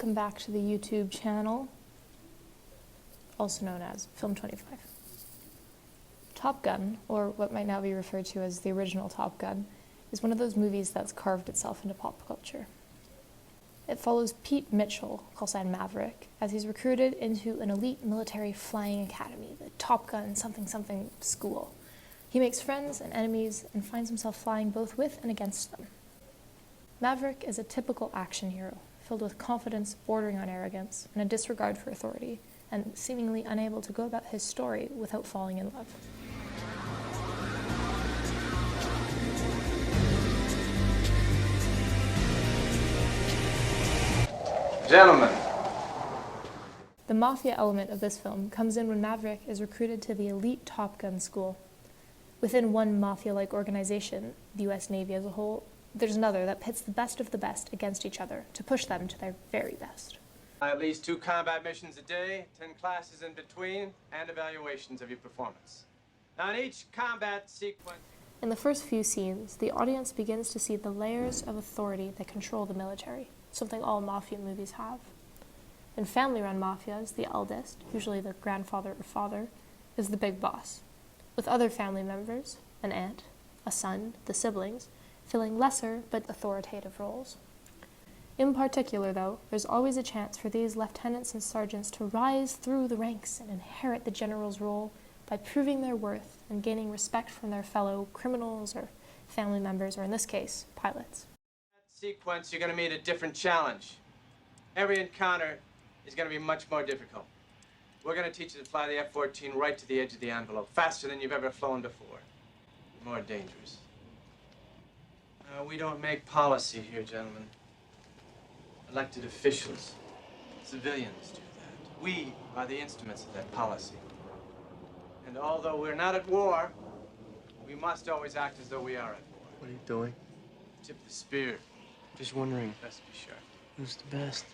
welcome back to the YouTube channel, also known as Film 25. Top Gun, or what might now be referred to as the original Top Gun, is one of those movies that's carved itself into pop culture. It follows Pete Mitchell, call sign Maverick, as he's recruited into an elite military flying academy, the Top Gun something school. He makes friends and enemies and finds himself flying both with and against them. Maverick is a typical action hero, filled with confidence bordering on arrogance and a disregard for authority, and seemingly unable to go about his story without falling in love. Gentlemen. The Mafia element of this film comes in when Maverick is recruited to the elite Top Gun school. Within one Mafia-like organization, the US Navy as a whole, there's another that pits the best of the best against each other to push them to their very best. At least 2 combat missions a day, 10 classes in between, and evaluations of your performance. Now in each combat sequence... In the first few scenes, the audience begins to see the layers of authority that control the military, something all Mafia movies have. In family-run Mafias, the eldest, usually the grandfather or father, is the big boss, with other family members, an aunt, a son, the siblings, filling lesser but authoritative roles. In particular, though, there's always a chance for these lieutenants and sergeants to rise through the ranks and inherit the general's role by proving their worth and gaining respect from their fellow criminals or family members, or in this case, pilots. In that sequence, you're going to meet a different challenge. Every encounter is going to be much more difficult. We're going to teach you to fly the F-14 right to the edge of the envelope, faster than you've ever flown before. More dangerous. We don't make policy here, gentlemen. Elected officials, civilians do that. We are the instruments of that policy. And although we're not at war, we must always act as though we are at war. What are you doing? Tip the spear. Just wondering, Best be sure. who's the best?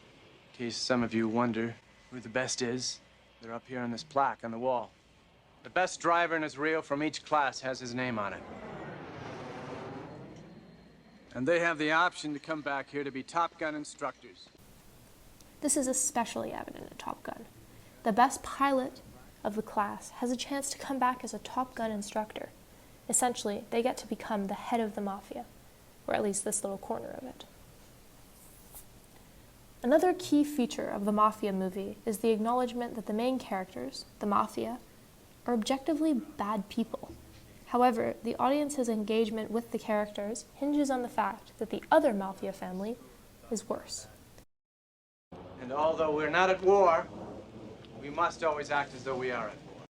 In case some of you wonder who the best is, they're up here on this plaque on the wall. The best driver in Israel from each class has his name on it. And they have the option to come back here to be Top Gun instructors. This is especially evident in Top Gun. The best pilot of the class has a chance to come back as a Top Gun instructor. Essentially, they get to become the head of the Mafia, or at least this little corner of it. Another key feature of the Mafia movie is the acknowledgement that the main characters, the Mafia, are objectively bad people. However, the audience's engagement with the characters hinges on the fact that the other Mafia family is worse. And although we're not at war, we must always act as though we are at war.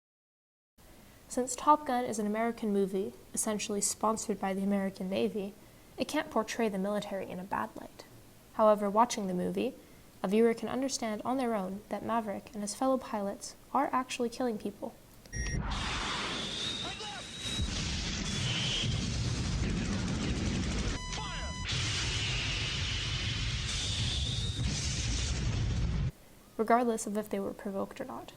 Since Top Gun is an American movie, essentially sponsored by the American Navy, it can't portray the military in a bad light. However, watching the movie, a viewer can understand on their own that Maverick and his fellow pilots are actually killing people. Regardless of if they were provoked or not.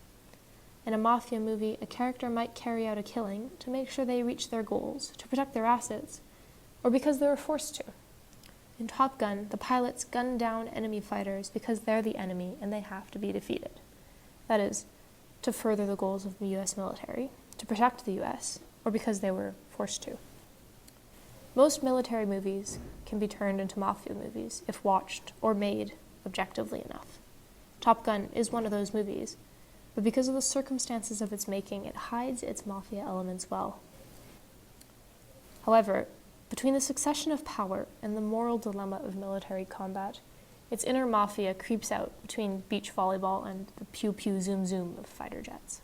In a Mafia movie, a character might carry out a killing to make sure they reach their goals, to protect their assets, or because they were forced to. In Top Gun, the pilots gun down enemy fighters because they're the enemy and they have to be defeated. That is, to further the goals of the US military, to protect the US, or because they were forced to. Most military movies can be turned into Mafia movies if watched or made objectively enough. Top Gun is one of those movies, but because of the circumstances of its making, it hides its Mafia elements well. However, between the succession of power and the moral dilemma of military combat, its inner Mafia creeps out between beach volleyball and the pew-pew zoom-zoom of fighter jets.